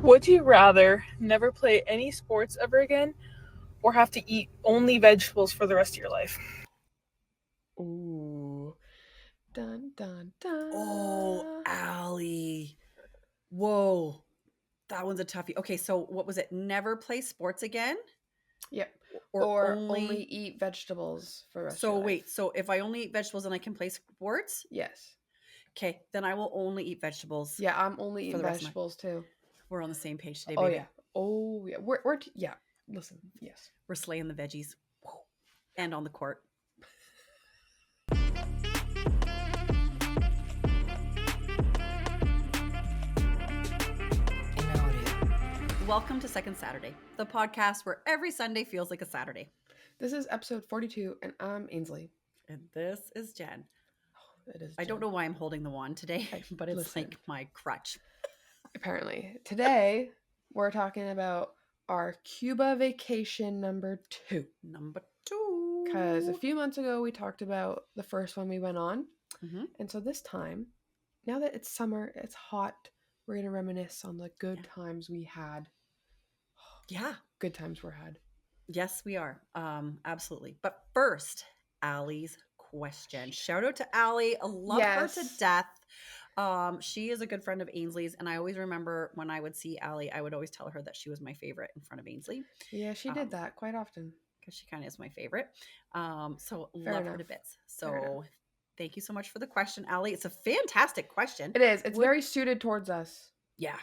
Would you rather never play any sports ever again or have to eat only vegetables for the rest of your life? Ooh. Dun, dun, dun. Oh, Allie. Whoa. That one's a toughie. Okay, so what was it? Never play sports again? Yep. Or Or only only. eat vegetables for the rest of So your life. wait, so if I only eat vegetables then I can play sports? Yes. Okay, then I will only eat vegetables Yeah, I'm only for eating the rest of my. vegetables too. We're on the same page today, Oh baby. yeah. Oh yeah. Yeah. Listen. Yes. We're slaying the veggies. And on the court. Welcome to Second Saturday, the podcast where every Sunday feels like a Saturday. This is episode 42, and I'm Ainsley. And this is Jen. It is. I don't know why I'm holding the wand today, but it's listen. like my crutch. Apparently. Today, we're talking about our Cuba vacation number 2. Number 2. Because a few months ago, we talked about the first one we went on. Mm-hmm. And so this time, now that it's summer, it's hot, we're going to reminisce on the good times we had. Yeah. Good times were had. Yes, we are. Absolutely. But first, Allie's question. Shout out to Allie. I love her to death. She is a good friend of Ainsley's, and I always remember when I would see Allie, I would always tell her that she was my favorite in front of Ainsley. Yeah, she did that quite often. Because she kind of is my favorite. So Fair love enough. her to bits. So thank you so much for the question, Allie. It's a fantastic question. It is. It's very suited towards us. Yeah.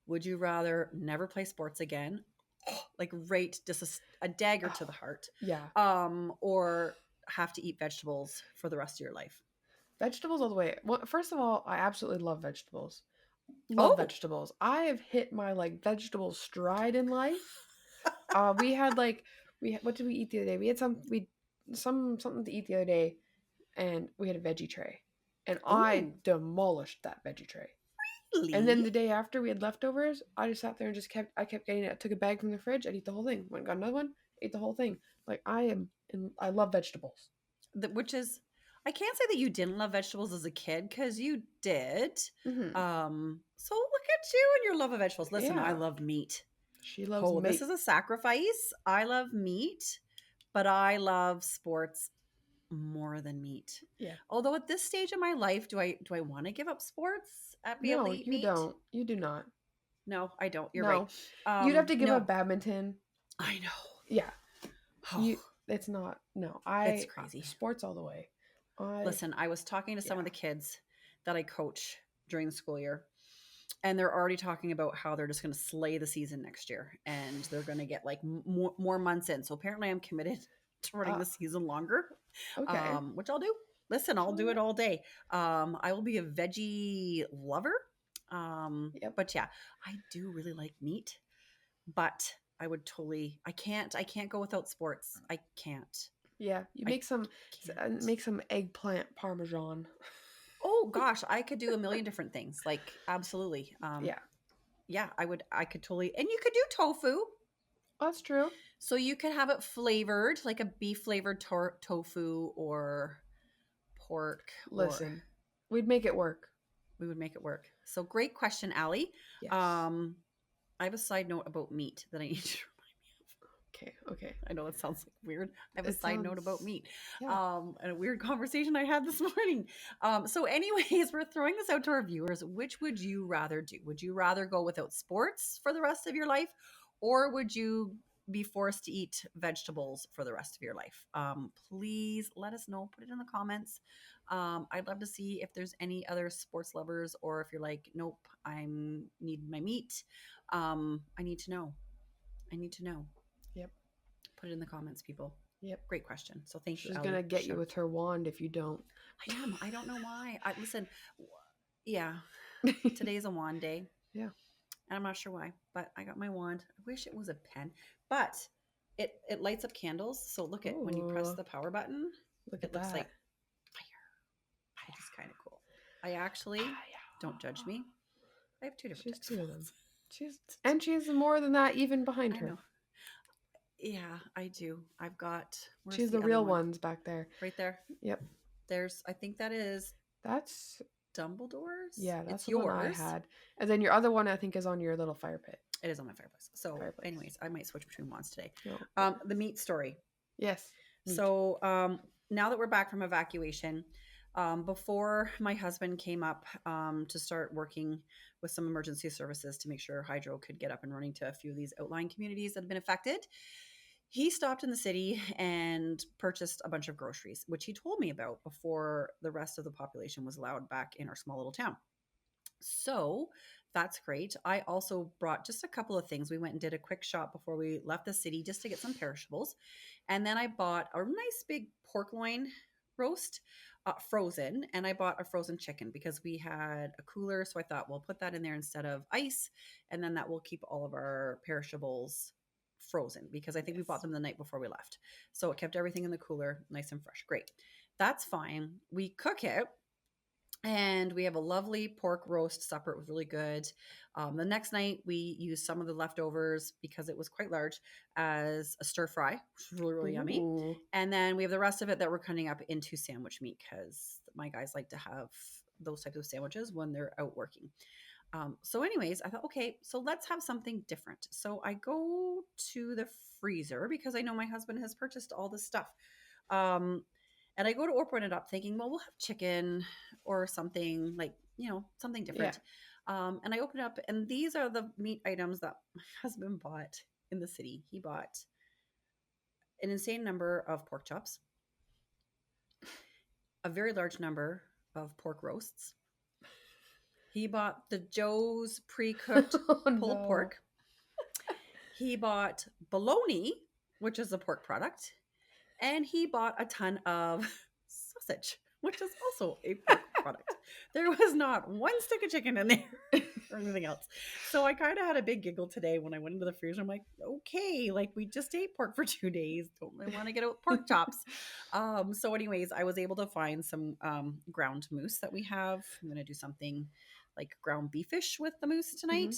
Would you rather never play sports again? Like right, just a dagger to the heart. Yeah. Or have to eat vegetables for the rest of your life? Vegetables all the way. Well, first of all, I absolutely love vegetables. Love vegetables. I have hit my vegetable stride in life. We had what did we eat the other day? We had something to eat the other day, and we had a veggie tray, and I demolished that veggie tray. Really? And then the day after we had leftovers, I just sat there and I kept getting it. I took a bag from the fridge, I'd eat the whole thing. Went and got another one, ate the whole thing. I love vegetables. Which is, I can't say that you didn't love vegetables as a kid, because you did. Mm-hmm. So look at you and your love of vegetables. Listen, I love meat. She loves meat. This is a sacrifice. I love meat, but I love sports more than meat. Yeah. Although at this stage of my life, do I want to give up sports at be able to eat meat? No, you don't. You do not. No, I don't. You're right. You'd have to give up badminton. I know. Yeah. It's not. No, it's crazy. Sports all the way. Listen, I was talking to some of the kids that I coach during the school year, and they're already talking about how they're just going to slay the season next year, and they're going to get more months in. So apparently I'm committed to running the season longer. Okay. Which I'll do. Listen, I'll do it all day. I will be a veggie lover. But yeah, I do really like meat, but I would I can't go without sports. I can't. Yeah, you make some eggplant parmesan. Oh gosh, I could do a million different things. Absolutely. Yeah, I could totally, and you could do tofu. That's true. So you could have it flavored, like a beef flavored tofu or pork. Listen, we'd make it work. We would make it work. So great question, Allie. Yes. I have a side note about meat that I need to remind me of. Okay. I know that sounds weird. I have a side note about meat. Yeah. And a weird conversation I had this morning. So anyways, we're throwing this out to our viewers. Which would you rather do? Would you rather go without sports for the rest of your life? Or would you be forced to eat vegetables for the rest of your life? Please let us know. Put it in the comments. I'd love to see if there's any other sports lovers, or if you're like, nope, I need my meat. I need to know. Yep. Put it in the comments, people. Yep. Great question. So thank you. She's going to get you with her wand if you don't. I am. I don't know why. Listen, yeah, today's a wand day. Yeah. And I'm not sure why, but I got my wand. I wish it was a pen, but it lights up candles. So look at when you press the power button, look at it looks that. like fire. It's kind of cool. I actually, don't judge me, I have two different types. Two of them. She has more than that even behind her. Know. Yeah, I do. I've got. She's the real ones back there. Right there. Yep. I think that is. That's Dumbledore's? Yeah, that's It's the one I yours. had. And then your other one, I think, is on your little fire pit. It is on my fireplace. So, Fireplace. anyways, I might switch between wands today. No. The meat story. Yes. Meat. So, now that we're back from evacuation, before my husband came up to start working with some emergency services to make sure Hydro could get up and running to a few of these outlying communities that have been affected, he stopped in the city and purchased a bunch of groceries, which he told me about before the rest of the population was allowed back in our small little town. So that's great. I also brought just a couple of things. We went and did a quick shop before we left the city just to get some perishables. And then I bought a nice big pork loin roast, frozen, and I bought a frozen chicken because we had a cooler. So I thought we'll put that in there instead of ice. And then that will keep all of our perishables frozen because I think we bought them the night before we left. So it kept everything in the cooler nice and fresh. Great. That's fine. We cook it and we have a lovely pork roast supper. It was really good. The next night, we used some of the leftovers because it was quite large as a stir fry, which was really, really yummy. Ooh. And then we have the rest of it that we're cutting up into sandwich meat because my guys like to have those types of sandwiches when they're out working. So, anyways, I thought, okay, so let's have something different. So I go to the freezer because I know my husband has purchased all this stuff. And I go to open it up thinking, well, we'll have chicken or something like, something different. And I open it up, and these are the meat items that my husband bought in the city. He bought an insane number of pork chops, a very large number of pork roasts. He bought the Joe's pre-cooked pulled pork. He bought bologna, which is a pork product. And he bought a ton of sausage, which is also a pork product. There was not one stick of chicken in there or anything else. So I kind of had a big giggle today when I went into the freezer. I'm like, okay, like we just ate pork for 2 days. Don't really want to get out pork chops. So anyways, I was able to find some ground moose that we have. I'm going to do something like ground beefish with the moose tonight.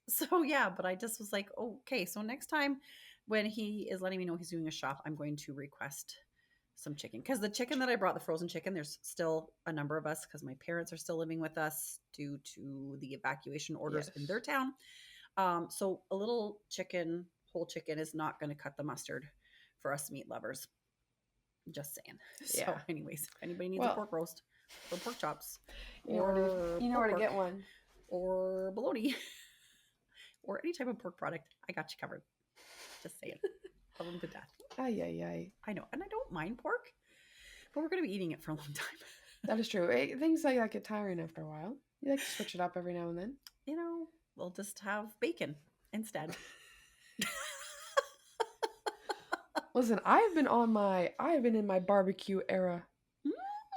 So yeah, but I just was like, okay, so next time when he is letting me know he's doing a shop, I'm going to request some chicken. Because the chicken that I brought, the frozen chicken, there's still a number of us because my parents are still living with us due to the evacuation orders in their town. So a little chicken, whole chicken, is not going to cut the mustard for us meat lovers. Just saying. Yeah. So anyways, if anybody needs a pork roast or pork chops, you know where to get one. Or bologna. Or any type of pork product, I got you covered. Just saying. Love them to death. Ay. I know. And I don't mind pork, but we're going to be eating it for a long time. That is true. Things like that get tiring after a while. You like to switch it up every now and then. We'll just have bacon instead. Listen, I've been in my barbecue era.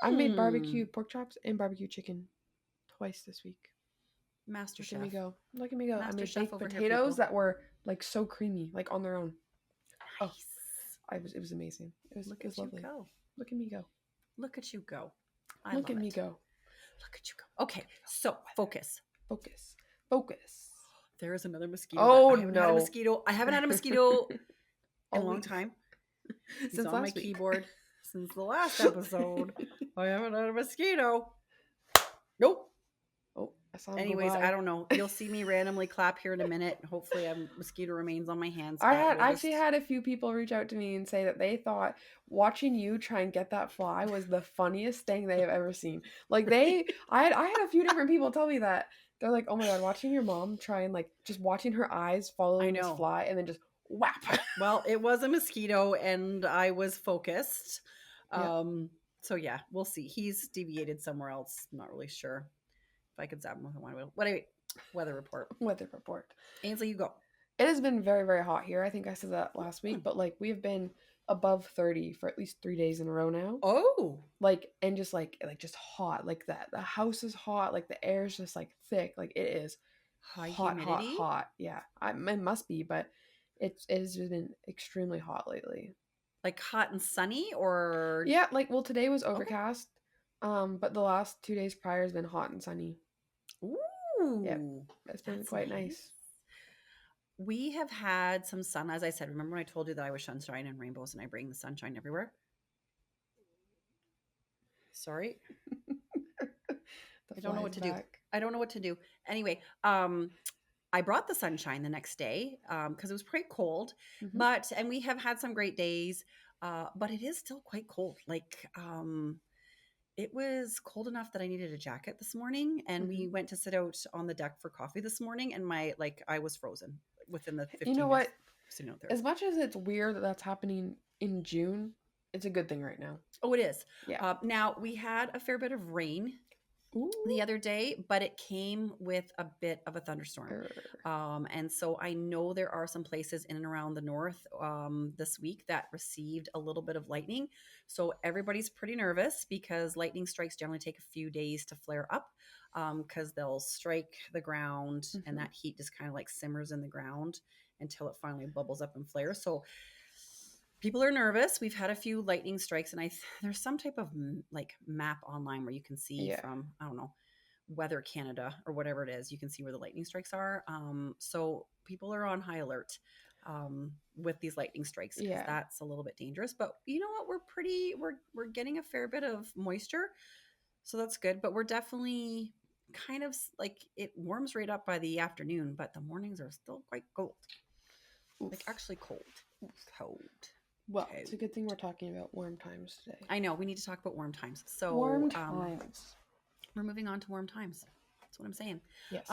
I made barbecue pork chops and barbecue chicken twice this week. Master Chef. Look at me go. Master I made Chef baked over here, potatoes people. that were like so creamy, like on their own. Nice. It was amazing. It was lovely. Go. Look at me go. Look at you go. Look at me go. Look at you go. Okay, so focus. There is another mosquito. Oh, no. I haven't had a mosquito in a long time. He's Since on my keyboard since the last episode. I haven't had a mosquito. Nope. Oh, I saw him. Anyways, I don't know. You'll see me randomly clap here in a minute. Hopefully, a mosquito remains on my hands. I actually had a few people reach out to me and say that they thought watching you try and get that fly was the funniest thing they have ever seen. Like I had a few different people tell me that. They're like, oh my god, watching your mom try and like just watching her eyes following this fly and then just whap. Well, it was a mosquito and I was focused. Yeah. So yeah, we'll see. He's deviated somewhere else. I'm not really sure if I could zap him with one. What anyway, weather report. Ainsley, you go. It has been very, very hot here. I think I said that last week, but like we have been above 30 for at least 3 days in a row now. Oh. And just just hot. Like that. The house is hot. Like the air is just like thick. Like it is high hot, humidity? hot. Yeah. It must be, but it has been extremely hot lately. Like hot and sunny or? Yeah. Today was overcast. But the last 2 days prior has been hot and sunny. Ooh. Yep. It's been quite nice. We have had some sun, as I said. Remember when I told you that I was sunshine and rainbows and I bring the sunshine everywhere? Sorry. The I don't know what flies to do. back. I don't know what to do. Anyway, I brought the sunshine the next day because it was quite cold, Hmm. and we have had some great days, but it is still quite cold. It was cold enough that I needed a jacket this morning, and Hmm. we went to sit out on the deck for coffee this morning, and I was frozen within the You know 15 minutes what? sitting out there. As much as it's weird that that's happening in June, it's a good thing right now. Oh, it is. Yeah. Now we had a fair bit of rain Ooh. the other day, but it came with a bit of a thunderstorm. Er. And so I know there are some places in and around the north this week that received a little bit of lightning. So everybody's pretty nervous because lightning strikes generally take a few days to flare up because they'll strike the ground and Mhm. that heat just kind of like simmers in the ground until it finally bubbles up and flares. So people are nervous. We've had a few lightning strikes, and there's some type of like map online where you can see Yeah. from, I don't know, Weather Canada or whatever it is. You can see where the lightning strikes are. So people are on high alert with these lightning strikes because Yeah. that's a little bit dangerous. But you know what? We're getting a fair bit of moisture, so that's good. But we're definitely kind of like it warms right up by the afternoon, but the mornings are still quite cold. Like Oof. actually cold. Cold. Well, it's a Cold. good thing we're talking about warm times today. I know we need to talk about warm times. So Warm times. we're moving on to warm times. That's what I'm saying. Yes.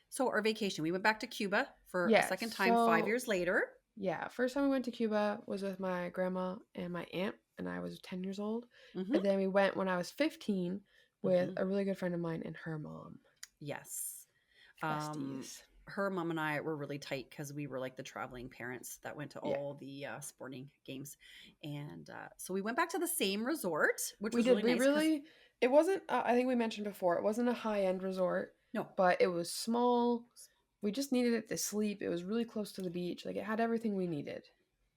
So our vacation, we went back to Cuba for a Yes. second time 5 So years later. yeah, first time we went to Cuba was with my grandma and my aunt, and I was 10 years old. Mm-hmm. And then we went when I was 15 with Mhm. a really good friend of mine and her mom. Yes. Besties. Her mom and I were really tight because we were like the traveling parents that went to Yeah. all the sporting games, and so we went back to the same resort, which We was did. really We nice. 'Cause- really. It wasn't. I think we mentioned before. It wasn't a high end resort, no, but it was small. We just needed it to sleep. It was really close to the beach. Like it had everything we needed,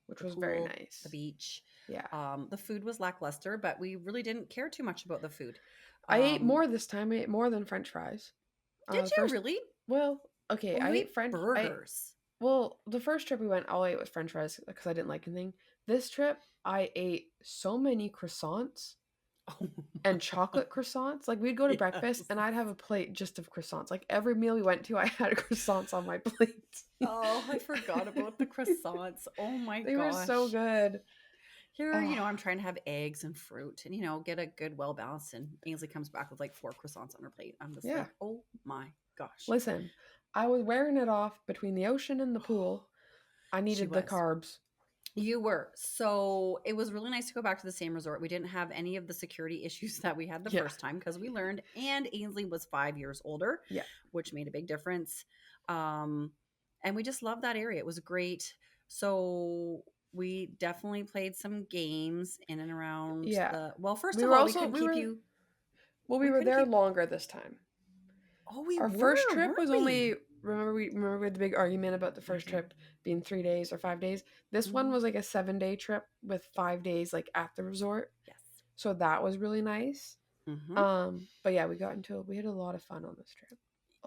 which the was very pool, nice. the beach. Yeah. The food was lackluster, but we really didn't care too much about the food. I ate more this time. I ate more than French fries. Did The you first, really? well, okay, Oh, I you ate ate French. burgers. Well, the first trip we went, all I ate was French fries because I didn't like anything. This trip, I ate so many croissants and chocolate croissants. Like we'd go to breakfast and I'd have a plate just of croissants. Like every meal we went to, I had croissants on my plate. Oh, I forgot about the croissants. Oh my They gosh. were so good. Here, Oh, I'm trying to have eggs and fruit and, get a good, well balanced. And Ainsley comes back with like 4 croissants on her plate. I'm just yeah. like, oh my gosh. Listen, I was wearing it off between the ocean and the pool. I She needed the was. carbs. You were. So it was really nice to go back to the same resort. We didn't have any of the security issues that we had the Yeah. first time because we learned, and Ainsley was 5 years older, Yeah. which made a big difference. And we just loved that area. It was great. So we definitely played some games in and around Yeah. the. Well, first We of were all, also we couldn't we keep were you. well, we We were couldn't there keep. longer this time. Oh, we Our were. first trip weren't was we? only remember we had the big argument about the first Mhm. trip being 3 days or 5 days. This one Mhm. was like a 7-day trip with 5 days like at the resort. Yes. So that was really nice. But yeah, we had a lot of fun on this trip.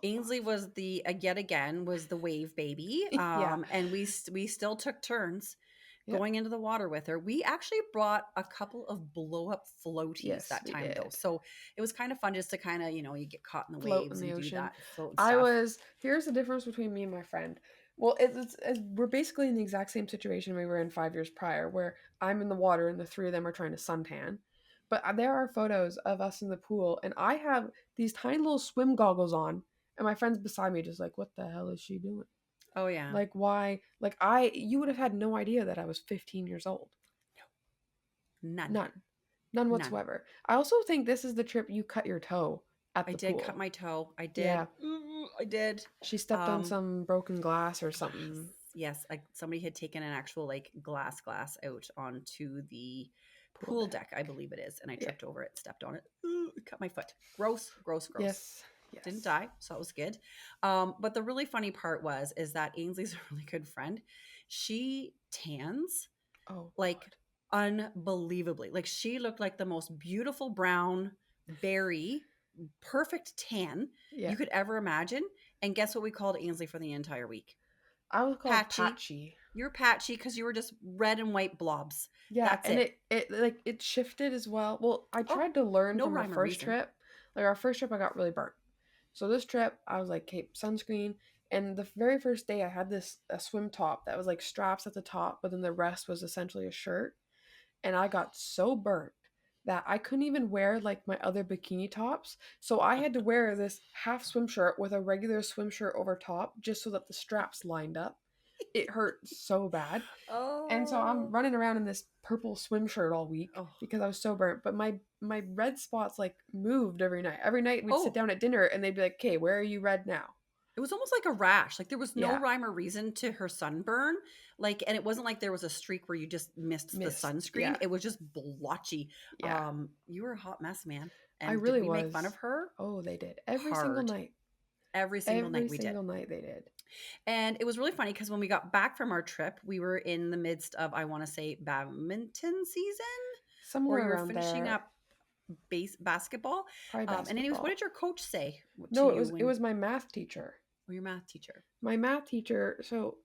Ainsley was yet again was the wave baby. Yeah. And we still took turns Yep. going into the water with her. We actually brought a couple of blow up floaties Yes, that we time though. did. So it was kind of fun just to kind of, you get caught in the Float waves in the and do ocean. that float stuff. Here's the difference between me and my friend. Well, we're basically in the exact same situation we were in 5 years prior, where I'm in the water and the three of them are trying to suntan. But there are photos of us in the pool, and I have these tiny little swim goggles on, and my friend's beside me, just like, what the hell is she doing? Oh yeah. Like, why? Like, you would have had no idea that I was 15 years old. None. None None. whatsoever. I also think this is the trip you cut your toe at the I did pool. cut my toe. I did. Yeah. I did. She stepped on some broken glass or something. Yes, somebody had taken an actual like glass out onto the pool deck, I believe it is, and I tripped over it, stepped on it, cut my foot. Gross. Yes. Didn't die, so that was good. But the really funny part is that Ainsley's a really good friend. She tans like unbelievably. Like she looked like the most beautiful brown berry, perfect tan you could ever imagine. And guess what we called Ainsley for the entire week? I was called patchy. You're patchy because you were just red and white blobs. Yeah, that's and it shifted as well. Well, I tried to learn no from our rhyme or first reason. trip. Like our first trip, I got really burnt. So this trip, I was like, okay, sunscreen. And the very first day, I had a swim top that was like straps at the top, but then the rest was essentially a shirt. And I got so burnt that I couldn't even wear like my other bikini tops. So I had to wear this half swim shirt with a regular swim shirt over top just so that the straps lined up. It hurt so bad. And so I'm Oh. running around in this purple swim shirt all week Oh. because I was so burnt. But my red spots like moved every night. Every night we'd sit Oh. down at dinner and they'd be like, "Okay, where are you red now?" It was almost like a rash. Like there was no Yeah, rhyme or reason to her sunburn. Like, and it wasn't like there was a streak where you just missed the missed. sunscreen. Yeah, It was just blotchy. yeah. You were a hot mess, man. I And did really we make fun of was. her? Oh, they did every single Hard. night. Every single Every night we did. single night they did. And it was really funny because when we got back from our trip, we were in the midst of, I want to say, badminton season, or Somewhere we were around finishing there, up basketball. probably And anyways, what basketball. did your coach say to No, you it when, was my math teacher. or your math teacher? My math teacher. So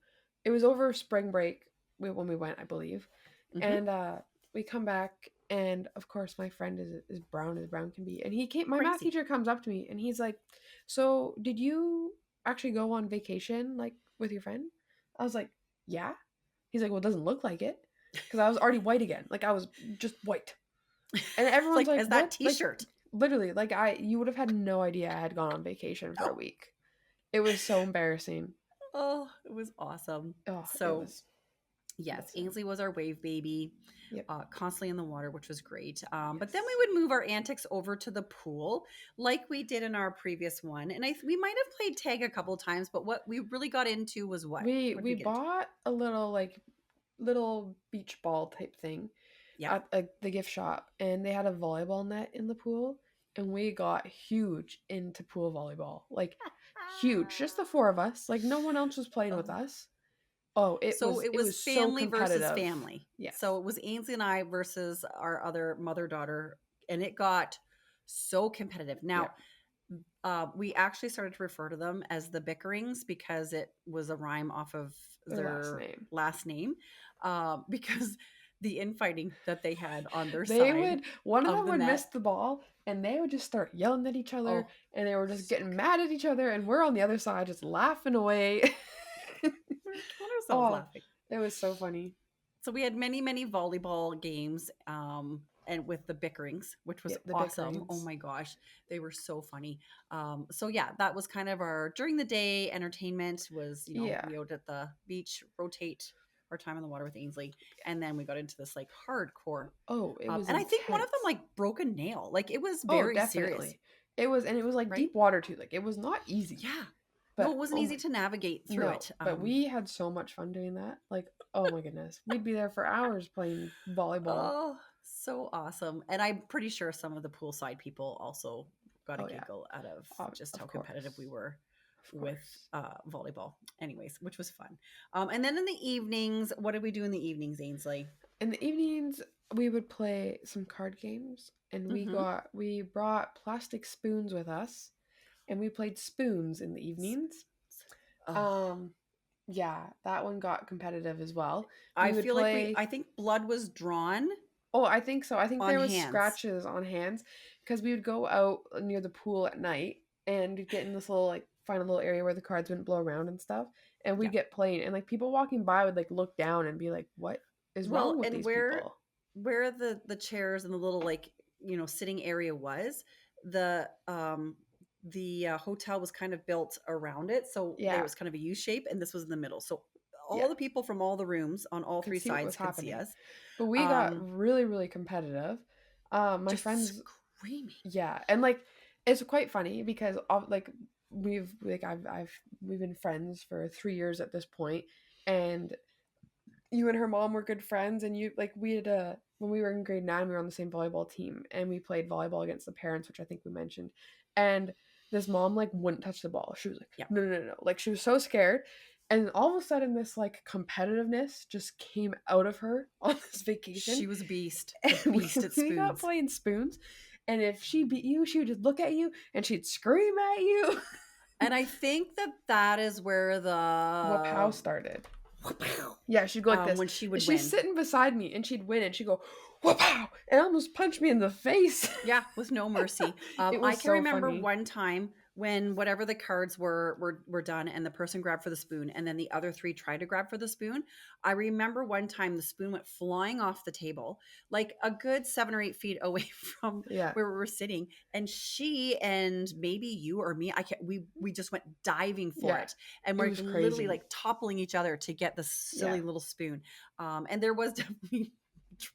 it was over spring break when we went, I believe, Mm-hmm. and we come back, and of course my friend is brown as brown can be, and he came. My math Crazy. teacher comes up to me and he's like, "So did you actually go on vacation like with your friend?" I was like, "Yeah." He's like, "Well, it doesn't look like it," because I was already white again. Like I was just white. And It's everyone's like, like, as that "What?" Like t-shirt. literally, like you would have had no idea I had gone on vacation for a Oh, week. It was so embarrassing. oh, it was awesome. Oh, it So was yes, listen. Ainsley was our wave baby, Yep. constantly in the water, which was great. But then Yes. we would move our antics over to the pool, like we did in our previous one. And we might have played tag a couple times, but what we really got into was what? What did We we get into? bought a little like little beach ball type thing Yeah. at the gift shop, and they had a volleyball net in the pool, and we got huge into pool volleyball. Like huge. Just the four of us. Like no one else was playing with Oh. us. Oh, So it it was was so family versus competitive. family. Yes. So it was Ainsley and I versus our other mother daughter, and it got so competitive. Now, we actually started to refer to them as the Bickerings because it was a rhyme off of Their their name. last name, because the infighting that they had on their They side would one of of them the would miss net. the ball and they would just start yelling at each other Oh, and they were just so getting good. mad at each other and we're on the other side just laughing away. We were killing ourselves Oh, laughing. it was so funny. So we had many, many volleyball games, and with the Bickerings, which was Yep, the awesome. Oh bickerings. my gosh, they were so funny. So yeah, that was kind of our during the day entertainment was, Yeah. we out at the beach, rotate our time in the water with Ainsley, and then we got into this like hardcore. Oh, it was And I think one of them intense. like broke a nail. Like it was Oh, very serious, definitely. It was, and it was like right? deep water too. Like it was not easy. Yeah. No, But it wasn't oh easy my to navigate through no, it. but we had so much fun doing that. Like, oh my goodness. We'd be there for hours playing volleyball. Oh, so awesome. And I'm pretty sure some of the poolside people also got a Oh yeah. giggle out of just Of how competitive we course. were Of with course. volleyball. Anyways, which was fun. And then in the evenings, what did we do in the evenings, Ainsley? In the evenings, we would play some card games, and Mm-hmm. we brought plastic spoons with us, and we played spoons in the evenings. Oh, Um, yeah, that one got competitive as well. I We would feel like play. I think blood was drawn Oh, I think so. I think on there was hands. scratches on hands because we would go out near the pool at night and we'd get in this little like find a little area where the cards wouldn't blow around and stuff, and we'd Yeah. get playing, and like people walking by would like look down and be like, "What is Well, wrong with and these where people?" the chairs and the little like sitting area was, the hotel was kind of built around it, so there Yeah, was kind of a U shape, and this was in the middle. So yeah. all the people from all the rooms on all Could three see what sides was could see happening. us. But we got Um, really, really competitive. My just friends, screaming. yeah, and like it's quite funny because like we've been friends for 3 years at this point, and you and her mom were good friends, and you like we had when we were in grade 9, we were on the same volleyball team, and we played volleyball against the parents, which I think we mentioned, and this mom like wouldn't touch the ball. She was like, Yeah, no, no, no, no. Like she was so scared. And all of a sudden, this like competitiveness just came out of her on this vacation, she was a beast, a and beast at we got spoons. playing spoons. And if she beat you, she would just look at you and she'd scream at you. And I think that is where What the Pow started. Yeah, she'd go like this. when she would And win. she's sitting beside me, and she'd win, and she'd go, "Wow!" and almost punch me in the face. Yeah, with no mercy. It I was can so remember funny. one time when whatever the cards were done, and the person grabbed for the spoon, and then the other three tried to grab for the spoon. I remember one time the spoon went flying off the table, like a good 7 or 8 feet away from Yeah, where we were sitting, and she and maybe you or me, I can't. We just went diving for yeah, it, and it we're was literally crazy. like toppling each other to get the Yeah. silly little spoon. And there was definitely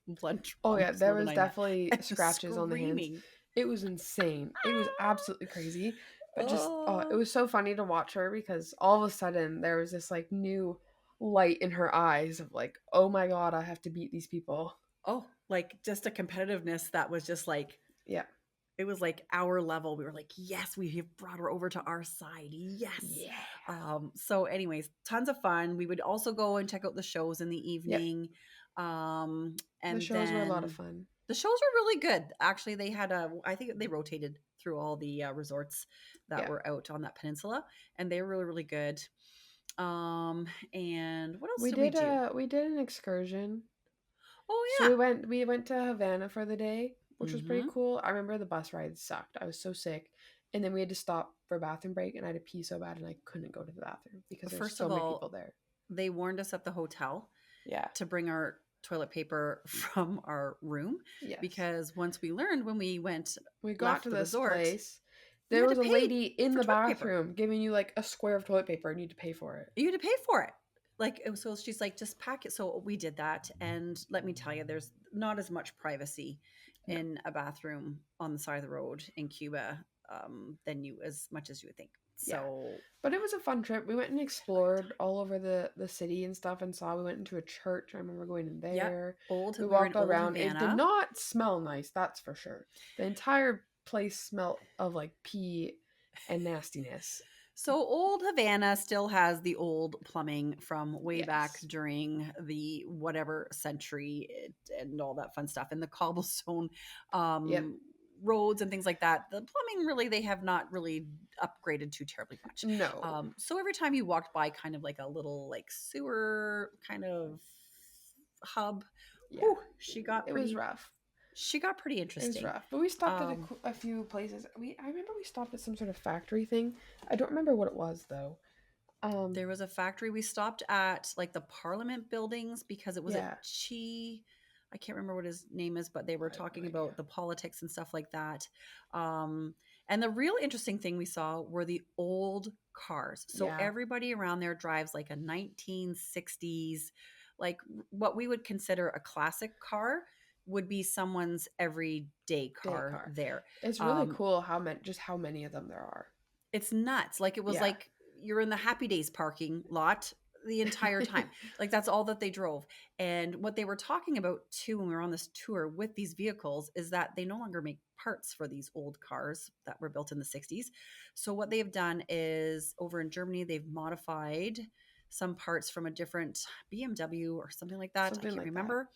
blood Oh yeah, drops there more than was I meant, definitely and scratches on the hands. screaming. It was insane. It was absolutely crazy. But just it Oh, was so funny to watch her because all of a sudden there was this like new light in her eyes of like, oh my god, I have to beat these people. oh, like just a competitiveness that was just like Yeah. it was like our level. We were like, yes, we have brought her over to our side. Yes. Yeah. So anyways, tons of fun. We would also go and check out the shows in the Yep. evening. Um, The and shows were a lot of then fun. the shows were really good. Actually, they had I think they rotated through all the resorts that Yeah. were out on that peninsula, and they were really, really good. And what else did we do? We did an excursion. Oh So yeah. we went to Havana for the day, which was pretty Mm-hmm. cool. I remember the bus ride sucked. I was so sick. And then we had to stop for a bathroom break and I had to pee so bad and I couldn't go to the bathroom because there's First so of many people all, there. they warned us at the hotel Yeah. to bring our toilet paper from our room Yes. because once we learned when we went We back got to to the this resort, place. you There had to was a pay lady in for the toilet paper. bathroom giving you like a square of toilet paper and you had to pay for it. You had to pay for it. Like, so she's like, just pack it. So we did that. And let me tell you, there's not as much privacy No. in a bathroom on the side of the road in Cuba than you as much as you would think. Yeah. So But it was a fun trip. We went and explored all over the city and stuff and saw we went into a church. I remember going in yeah, there. We we were in walked all Old around. It did Havana. not smell nice, that's for sure. The entire place smelled of like pee and nastiness. So old Havana still has the old plumbing from way back Yes. during the whatever century and all that fun stuff and the cobblestone Yep. roads and things like that. The plumbing really they have not really upgraded too terribly much. No. So every time you walked by kind of like a little like sewer kind of hub, Yeah. whew, It was rough. she got pretty It was interesting. rough. But we stopped at Um, a few places. I remember we stopped at some sort of factory thing. I don't remember what it was though. There was a factory we stopped at, like the Parliament buildings, because it was at Yeah. Chi. I can't remember what his name is, but they were I have no talking idea. about the politics and stuff like that. And the real interesting thing we saw were the old cars. So Yeah. everybody around there drives like a 1960s, like what we would consider a classic car would be someone's everyday Day car car. there. It's really Um, cool how many of them there are. it's nuts. Like it was Yeah. like you're in the Happy Days parking lot the entire time. Like that's all that they drove. And what they were talking about too when we were on this tour with these vehicles is that they no longer make parts for these old cars that were built in the 60s. So what they've done is over in Germany they've modified some parts from a different BMW or something like that. I Something can't like that. remember.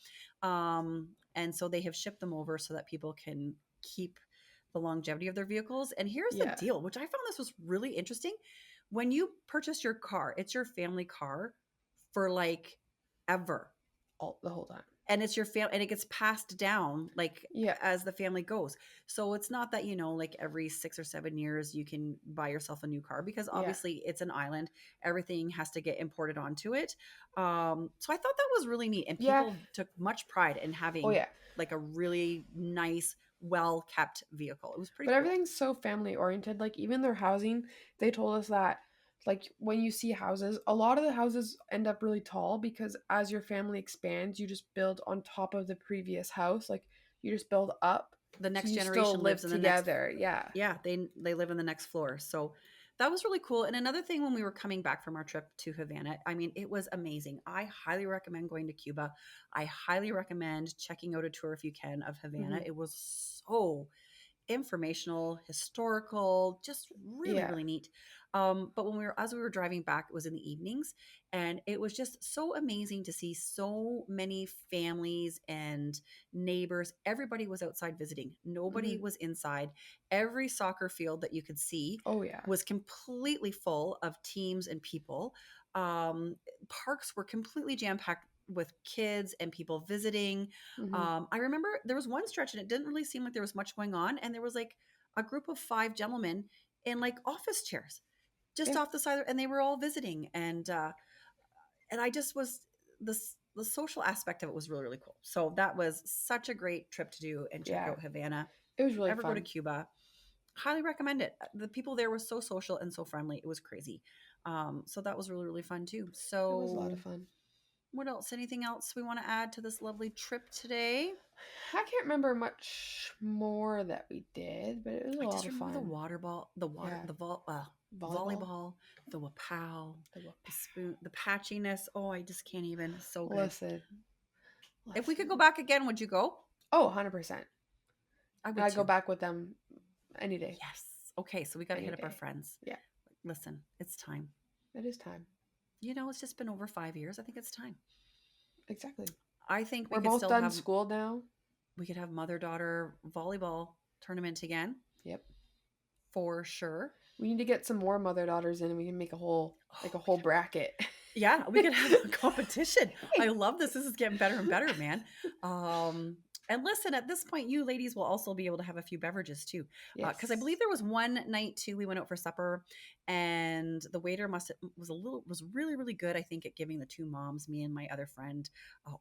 And so they have shipped them over so that people can keep the longevity of their vehicles. And here's the Yeah. deal, which I found this was really interesting. When you purchase your car, it's your family car for like ever. All the whole time. And it's your family and it gets passed down like Yeah. as the family goes. So it's not that, like every 6 or 7 years you can buy yourself a new car because Yeah. obviously it's an island. Everything has to get imported onto it. So I thought that was really neat. And Yeah. people took much pride in Oh having yeah. like a really nice, well kept vehicle. It was pretty But cool. everything's so family oriented. Like even their housing, they told us that like when you see houses, a lot of the houses end up really tall because as your family expands, you just build on top of the previous house. Like you just build up. The So next you still generation live lives in the next together. Yeah. yeah, they live in the next floor. So that was really cool. And another thing when we were coming back from our trip to Havana, I mean, it was amazing. I highly recommend going to Cuba. I highly recommend checking out a tour if you can of Havana. Hmm. It was so informational, historical, just really, Yeah. really neat. But as we were driving back, it was in the evenings, and it was just so amazing to see so many families and neighbors. Everybody was outside visiting. Nobody Hmm. was inside. Every soccer field that you could see Oh yeah. was completely full of teams and people. Parks were completely jam packed with kids and people visiting. Mhm. I remember there was one stretch and it didn't really seem like there was much going on, and there was like a group of 5 gentlemen in like office chairs just Yeah. off the side, and they were all visiting, and I just was the social aspect of it was really really cool. So that was such a great trip to do and check Yeah. out Havana. It was If you really ever go to fun. Cuba, highly recommend it. The people there were so social and so friendly. It was crazy. So that was really really fun too. It was a lot of So fun. what else? Anything else we want to add to this lovely trip today? I can't remember much more that we did, but it was a I lot just of remember the fun. water ball, the water, Yeah. the Volleyball. volleyball, the wapow, The wa- the spoon, the patchiness. Oh, I just can't even. So good. Listen. If we could Listen. go back again, would you go? Oh, 100%. I would I'd go too. back with them any day. Yes. Okay, so we got to Any hit up our day. friends. Yeah. Listen, it's time. It is time. It's just been over 5 years. I think it's time. Exactly. I think We're both done school now. we could have mother daughter volleyball tournament again Yep. for sure. We need to get some more mother daughters in and we can make a whole bracket. Yeah, we could have a competition. I love this. This is getting better and better, man. And listen, at this point, you ladies will also be able to have a few beverages too, because I believe there was one night too. We went out for supper, and the waiter was really really good. I think at giving the two moms, me and my other friend,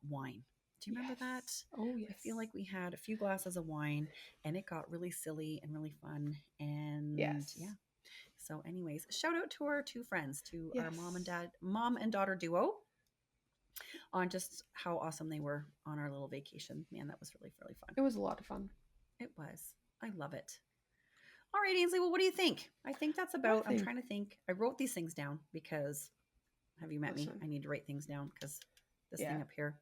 wine. Do you remember that? Oh yes. I feel like we had a few glasses of wine, and it got really silly and really fun. And Yes. yeah. So, anyways, shout out to our two friends, to our Yes. mom and daughter duo, on just how awesome they were on our little vacation. Man, that was really, really fun. It was a lot of fun. It was. I love it. All right, Ainsley. Well, what do you think? I think that's about. I'm trying to think. I wrote these things down because, have you met me? I need to write things down because this thing up here,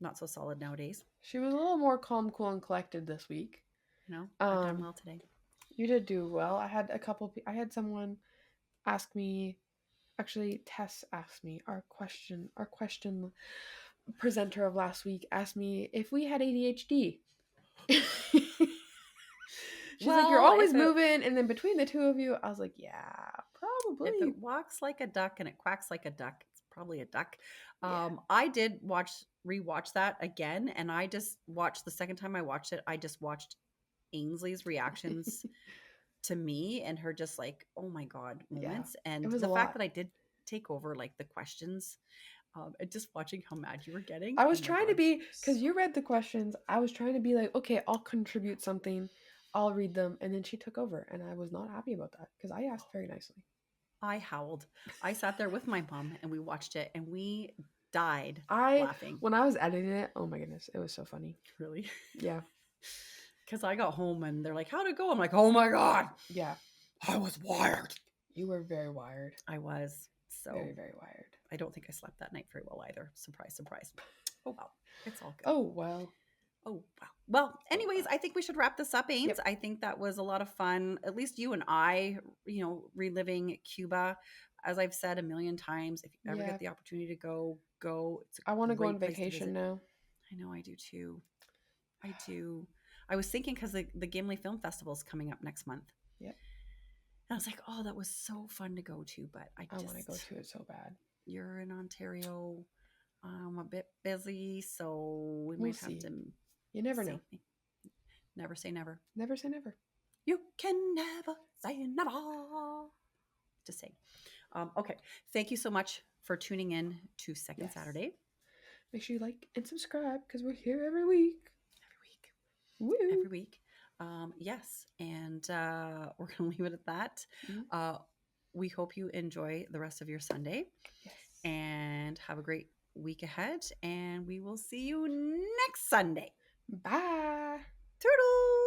not so solid nowadays. She was a little more calm, cool, and collected this week. I've done well today. You did do well. I had someone ask me, actually Tess asked me, our question presenter of last week asked me if we had ADHD. She's like, you're always moving, and then between the two of you, I was like, yeah, probably. If it walks like a duck and it quacks like a duck, it's probably a duck. I did rewatch that again, and I just watched the second time I watched it. I just watched Ainsley's reactions to me and her just like, oh my god moments, and the fact that I did take over like the questions, and just watching how mad you were getting. I was trying to be, because you read the questions, I was trying to be like, okay, I'll contribute something, I'll read them, and then she took over, and I was not happy about that because I asked very nicely. I howled. I sat there with my mom and we watched it and we died laughing. When I was editing it, oh my goodness, it was so funny. Really? Yeah. Because I got home and they're like, how'd it go? I'm like, oh my god. Yeah. I was wired. You were very wired. I was. So very, very wired. I don't think I slept that night very well either. Surprise, surprise. Oh well. It's all good. Oh well. Oh wow. Well, anyways, I think we should wrap this up, Ains. Yep. I think that was a lot of fun. At least you and I, reliving Cuba. As I've said a million times, if you ever get the opportunity to go. I want to go on vacation now. I know, I do too. I do. I was thinking because the Gimli Film Festival is coming up next month. Yep. And I was like, oh, that was so fun to go to, but I want to go to it so bad. You're in Ontario. I'm a bit busy, so we might have to. You never know. Never say never. Never say never. You can never say never. Just saying. Okay. Thank you so much for tuning in to Second Saturday. Make sure you like and subscribe because we're here every week. Woo. Every week. Yes. And we're going to leave it at that. Mm-hmm. We hope you enjoy the rest of your Sunday. Yes. And have a great week ahead. And we will see you next Sunday. Bye. Toodles.